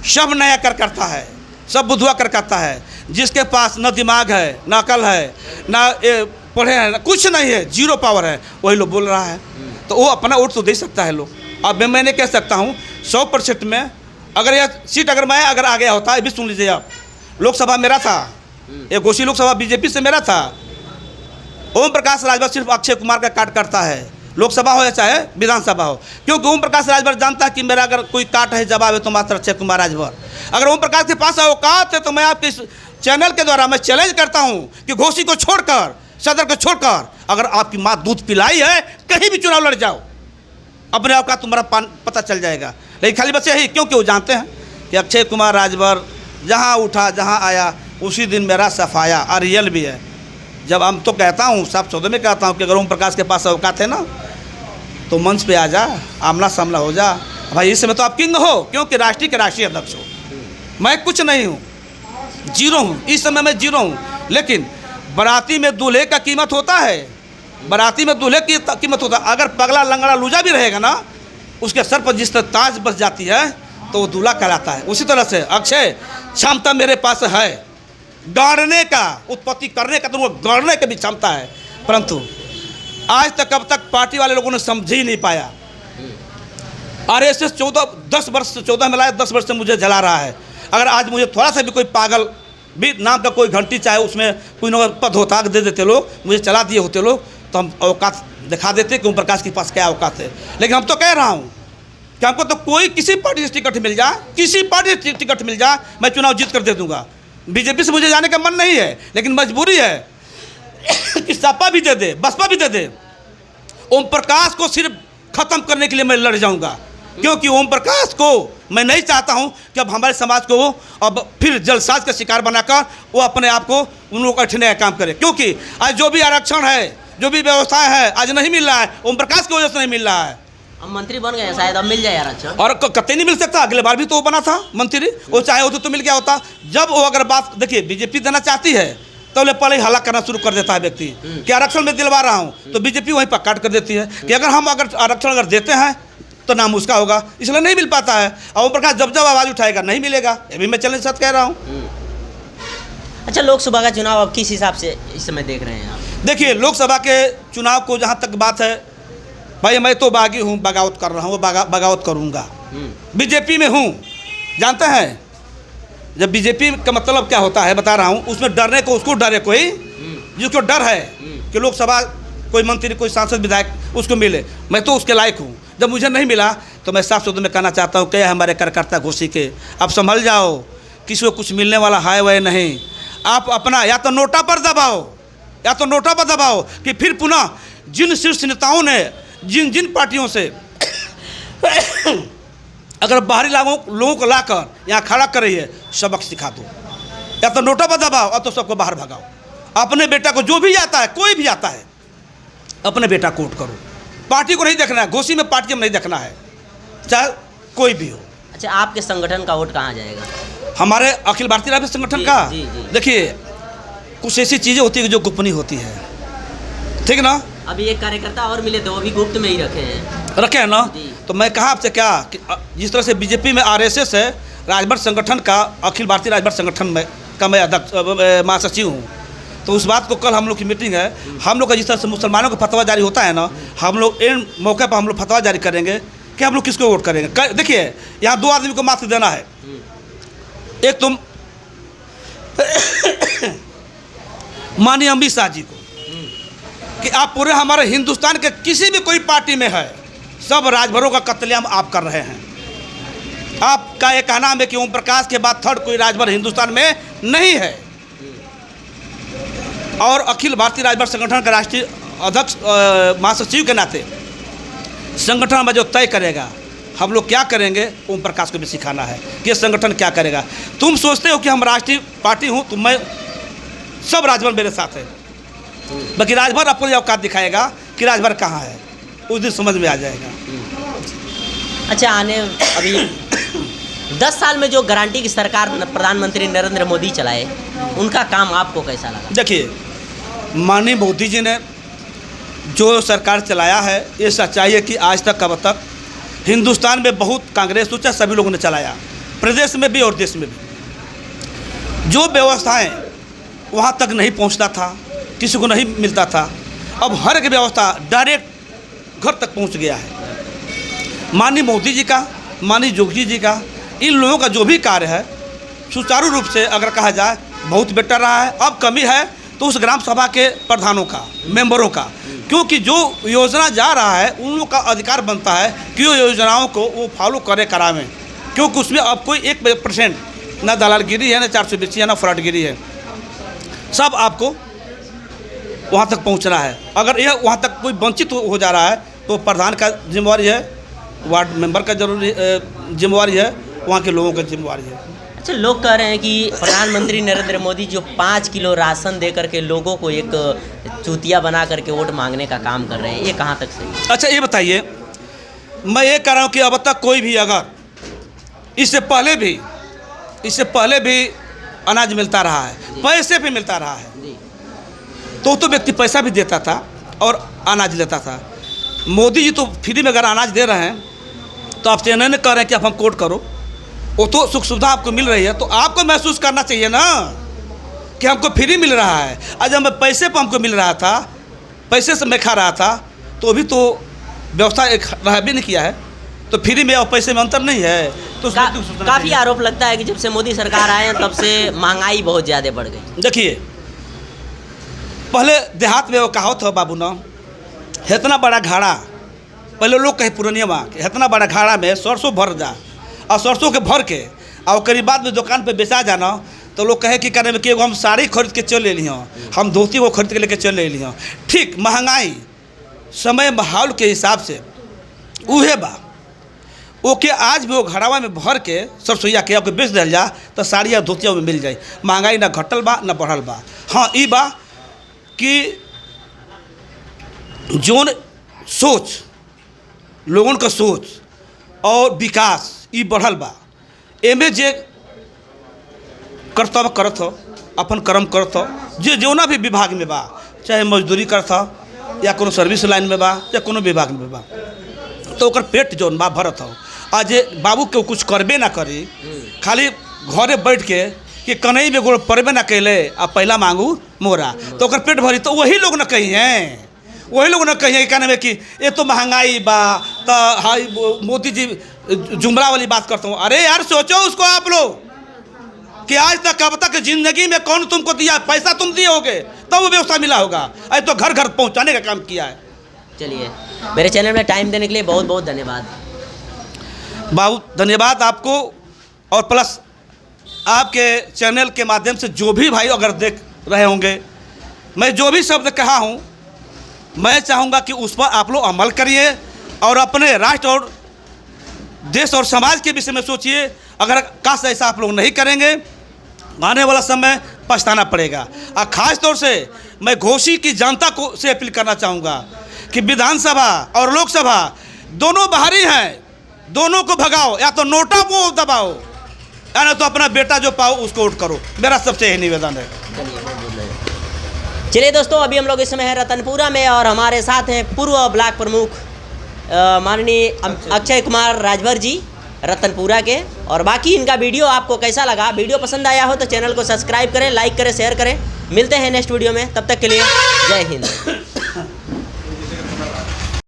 सब नया कर करता है, सब बुधवा कर करता है। जिसके पास न दिमाग है, न अकल है, न पढ़े हैं, कुछ नहीं है, जीरो पावर है, वही लोग बोल रहा है। तो वो अपना वोट तो दे सकता है लोग। अब मैंने कह सकता हूँ 100% में अगर यह सीट अगर आ गया होता, ये भी सुन लीजिए आप, लोकसभा मेरा था, ये घोसी लोकसभा बीजेपी से मेरा था। ओम प्रकाश राजभर सिर्फ अक्षय कुमार का काट करता है, लोकसभा हो या चाहे विधानसभा हो, क्योंकि ओम प्रकाश राजभर जानता है कि मेरा अगर कोई काट है, जवाब है तो मात्र अक्षय कुमार राजभर। अगर ओम प्रकाश के पास औकात है तो मैं आपके इस चैनल के द्वारा मैं चैलेंज करता हूं कि घोसी को छोड़कर, सदर को छोड़कर, अगर आपकी माँ दूध पिलाई है, कहीं भी चुनाव लड़ जाओ, अपने औकात तुम्हारा पता चल जाएगा। लेकिन खाली बस यही, क्योंकि वो जानते हैं कि अक्षय कुमार राजभर जहाँ उठा जहाँ आया उसी दिन मेरा सफाया, और रियल भी है। जब हम तो कहता हूँ, साफ शब्दों में कहता हूँ कि अगर ओम प्रकाश के पास औकात है ना तो मंच पे आ जा, आमना सामना हो जा। भाई इस समय तो आप किंग हो, क्योंकि राष्ट्रीय के राष्ट्रीय अध्यक्ष हो। मैं कुछ नहीं हूँ, जीरो हूँ, इस समय मैं जीरो हूँ। लेकिन बाराती में दूल्हे का कीमत होता है, बाराती में दूल्हे की कीमत होता है। अगर पगला लंगड़ा लूजा भी रहेगा ना, उसके सर पर जिस तरह ताज बस जाती है तो वो दूल्हा कहलाता है। उसी तरह से अक्षय क्षमता मेरे पास है, गाड़ने का, उत्पत्ति करने का, तो वो गाड़ने की भी क्षमता है, परंतु आज तक अब तक पार्टी वाले लोगों ने समझ ही नहीं पाया। RSS 10 वर्ष से 14 में लाया, 10 वर्ष से मुझे जला रहा है। अगर आज मुझे थोड़ा सा भी कोई पागल भी नाम का कोई घंटी, चाहे उसमें कोई न पद होता, दे देते लोग, मुझे चला दिए होते लोग, तो हम औकात दिखा देते कि ओम प्रकाश के पास क्या औकात है। लेकिन हम तो कह रहा हूँ कि हमको तो कोई किसी पार्टी से टिकट मिल जाए, किसी पार्टी से टिकट मिल जाए, मैं चुनाव जीत कर दे दूँगा। बीजेपी से मुझे जाने का मन नहीं है, लेकिन मजबूरी है कि सपा भी दे दे, बसपा भी दे दे, ओम प्रकाश को सिर्फ खत्म करने के लिए मैं लड़ जाऊंगा। क्योंकि ओम प्रकाश को मैं नहीं चाहता हूं कि अब हमारे समाज को वो अब फिर जलसाज का शिकार बनाकर वो अपने आप को उन लोगों को अठने का काम करे। क्योंकि आज जो भी आरक्षण है, जो भी व्यवस्थाएं है, आज नहीं मिल रहा है, ओम प्रकाश की वजह से नहीं मिल रहा है। अब मंत्री बन गए, शायद अब मिल जाए आरक्षण। और कतई नहीं मिल सकता, अगले बार भी तो वो बना था मंत्री, वो चाहे हो तो मिल गया होता। जब वो अगर बात देखिए बीजेपी देना चाहती है तो पहले हल्ला करना शुरू कर देता है व्यक्ति कि आरक्षण में दिलवा रहा हूँ, तो बीजेपी वहीं पर काट कर देती है कि अगर हम आरक्षण अगर देते हैं तो नाम उसका होगा, इसलिए नहीं मिल पाता है। और ओम प्रकाश जब आवाज़ उठाएगा नहीं मिलेगा, ये भी मैं चैलेंज साथ कह रहा हूँ। अच्छा, लोकसभा का चुनाव अब किस हिसाब से इस समय देख रहे हैं आप? देखिए लोकसभा के चुनाव को जहाँ तक बात है, भाई मैं तो बागी हूँ, बगावत कर रहा हूँ, बगावत करूँगा। बीजेपी में हूँ, जानते हैं जब बीजेपी का मतलब क्या होता है बता रहा हूँ, उसमें डरने को, उसको डरे कोई जिसको डर है कि लोकसभा कोई मंत्री, कोई सांसद, विधायक उसको मिले, मैं तो उसके लायक हूँ। जब मुझे नहीं मिला तो मैं साफ शब्द में कहना चाहता हूँ, क्या हमारे कार्यकर्ता घोसी के, अब संभल जाओ, किसी को कुछ मिलने वाला है वह नहीं। आप अपना या तो नोटा पर दबाओ, या तो नोटा पर दबाओ कि फिर पुनः जिन शीर्ष नेताओं ने जिन पार्टियों से अगर बाहरी लोगों को लाकर यहाँ खड़ा कर रही है, सबक सिखा दो। या तो नोटा पर दबाओ या तो सबको बाहर भगाओ। अपने बेटा को, जो भी आता है, कोई भी आता है, अपने बेटा को वोट करो। पार्टी को नहीं देखना है, घोसी में पार्टी में नहीं देखना है, चाहे कोई भी हो। अच्छा, आपके संगठन का वोट कहाँ जाएगा? हमारे अखिल भारतीय राजभर संगठन का देखिए कुछ ऐसी चीज़ें होती है जो गोपनीय होती है, ठीक ना। अभी एक कार्यकर्ता और मिले थे, वो भी गुप्त में ही रखे हैं ना। तो मैं कहा आपसे क्या कि जिस तरह से बीजेपी में RSS है, राजभर संगठन का, अखिल भारतीय राजभर संगठन में का मैं अध्यक्ष महासचिव हूँ। तो उस बात को कल हम लोग की मीटिंग है, हम लोग का जिस तरह से मुसलमानों का फतवा जारी होता है ना, हम लोग इन मौके पर हम लोग फतवा जारी करेंगे कि हम लोग किसको वोट करेंगे। देखिए यहाँ 2 आदमी को मात्र देना है, एक तुम माननीय अमित शाह जी को कि आप पूरे हमारे हिंदुस्तान के किसी भी कोई पार्टी में है, सब राजभरों का कत्लेआम आप कर रहे हैं। आपका ये कहना है कि ओम प्रकाश के बाद थर्ड कोई राजभर हिंदुस्तान में नहीं है। और अखिल भारतीय राजभर संगठन का राष्ट्रीय अध्यक्ष महासचिव के नाते संगठन में जो तय करेगा हम लोग क्या करेंगे, ओम प्रकाश को भी सिखाना है कि ये संगठन क्या करेगा। तुम सोचते हो कि हम राष्ट्रीय पार्टी हूँ तो मैं सब राजभर मेरे साथ है, बाकी राजभर अपनी औकात दिखाएगा कि राजभर कहाँ है, उस दिन समझ में आ जाएगा। अच्छा, आने अभी 10 साल में जो गारंटी की सरकार प्रधानमंत्री नरेंद्र मोदी चलाए, उनका काम आपको कैसा लगा? देखिए माननीय मोदी जी ने जो सरकार चलाया है, ये सच्चाई है कि आज तक अब तक हिंदुस्तान में बहुत कांग्रेस सोचा सभी लोगों ने चलाया, प्रदेश में भी और देश में भी। जो व्यवस्थाएं वहाँ तक नहीं पहुँचता था, किसी को नहीं मिलता था, अब हर एक व्यवस्था डायरेक्ट घर तक पहुँच गया है। माननीय मोदी जी का, माननीय योगी जी का, इन लोगों का जो भी कार्य है सुचारू रूप से अगर कहा जाए बहुत बेटर रहा है। अब कमी है तो उस ग्राम सभा के प्रधानों का, मेंबरों का, क्योंकि जो योजना जा रहा है उन लोगों का अधिकार बनता है कि वो योजनाओं को वो फॉलो करे करावें, क्योंकि उसमें अब कोई 1% ना दलालगिरी है, ना 420 है, ना फ्रॉडगिरी है। सब आपको वहाँ तक पहुँचना है। अगर यह वहाँ तक कोई वंचित हो जा रहा है तो प्रधान का जिम्मेवारी है, वार्ड मेंबर का जरूरी जिम्मेवारी है, वहाँ के लोगों का जिम्मेवारी है। अच्छा, लोग कह रहे हैं कि प्रधानमंत्री नरेंद्र मोदी जो 5 किलो राशन दे करके लोगों को एक चूतिया बना करके वोट मांगने का काम कर रहे हैं, ये कहाँ तक सही है? अच्छा ये बताइए, मैं ये कह रहा हूँ कि अब तक कोई भी अगर इससे पहले भी अनाज मिलता रहा है, पैसे पे मिलता रहा है, तो व्यक्ति पैसा भी देता था और अनाज लेता था। मोदी जी तो फ्री में अगर अनाज दे रहे हैं तो आप चैनल ने कह रहे हैं कि आप हम कोट करो, वो तो सुख सुविधा आपको मिल रही है तो आपको महसूस करना चाहिए ना कि हमको फ्री मिल रहा है। आज जब पैसे पर हमको मिल रहा था, पैसे से मैं खा रहा था, तो अभी तो व्यवस्था एक रहा भी नहीं किया है, तो फ्री में और पैसे में अंतर नहीं है। तो काफ़ी आरोप लगता है कि जब से मोदी सरकार आए हैं तब से महंगाई बहुत ज़्यादा बढ़ गई। देखिए, पहले देहात में वो कहावत हो बाबू ना, इतना बड़ा घाड़ा, पहले लोग कहे पुरानिया माँ कि इतना बड़ा घाड़ा में सरसों भर जा, और सरसों के भर के और करीब बाद में दुकान पे बेचा जाना, तो लोग कहे कि करने में कि हम साड़ी खरीद के चल ले लियो, हम धोती को खरीद के लेके चल ले लियो। ठीक महंगाई समय माहौल के हिसाब से उहे बा, ओके आज भी वो घड़ावा में भर के सरसोईया के आपको बेच दिया जा तो साड़ी या धोतिया में मिल जाए। महंगाई ना घटल बा ना बढ़ल बा। हाँ ई बा कि जोन सोच लोगन का सोच और विकास ई बढ़ल बा, एमे जे कर्तव्य करत हो, अपन कर्म करत हो, जे जोना भी विभाग में बा, चाहे मजदूरी करत हो या कोनो सर्विस लाइन में बा या कोनो विभाग में बा, तो ओकर पेट जोन बा भरत हो। आज बाबू के कुछ करबे ना करी, खाली घरे बैठ के कि कन्हई में गोड़ पड़बे ना कैले आ पहला मांगू मोरा, तो ओकर पेट भरी, तो वही लोग न कही हैं, वही लोग न कही कहने में कि ये तो महंगाई बा, तो हाई मोदी जी जुमला वाली बात करता हूँ। अरे यार सोचो उसको आप लोग कि आज तक अब तक जिंदगी में कौन तुमको दिया, पैसा तुम दिए होगे तब वो व्यवस्था मिला होगा, आज तो घर घर पहुँचाने का काम किया है। चलिए, मेरे चैनल में टाइम देने के लिए बहुत बहुत धन्यवाद। बहुत धन्यवाद आपको, और प्लस आपके चैनल के माध्यम से जो भी भाई अगर देख रहे होंगे, मैं जो भी शब्द कहा हूँ मैं चाहूँगा कि उस पर आप लोग अमल करिए और अपने राष्ट्र और देश और समाज के विषय में सोचिए। अगर काश ऐसा आप लोग नहीं करेंगे, आने वाला समय पछताना पड़ेगा। और ख़ास तौर से मैं घोषी की जनता को से अपील करना चाहूँगा कि विधानसभा और लोकसभा दोनों बाहरी हैं, दोनों को भगाओ, या तो नोटा को दबाओ या ना तो अपना बेटा जो पाओ उसको वोट करो। मेरा सबसे यही निवेदन है। चलिए दोस्तों, अभी हम लोग इस समय हैं रतनपुरा में और हमारे साथ हैं पूर्व ब्लॉक प्रमुख माननीय अक्षय कुमार राजभर जी रतनपुरा के। और बाकी इनका वीडियो आपको कैसा लगा, वीडियो पसंद आया हो तो चैनल को सब्सक्राइब करें, लाइक करें, शेयर करें। मिलते हैं नेक्स्ट वीडियो में, तब तक के लिए जय हिंद।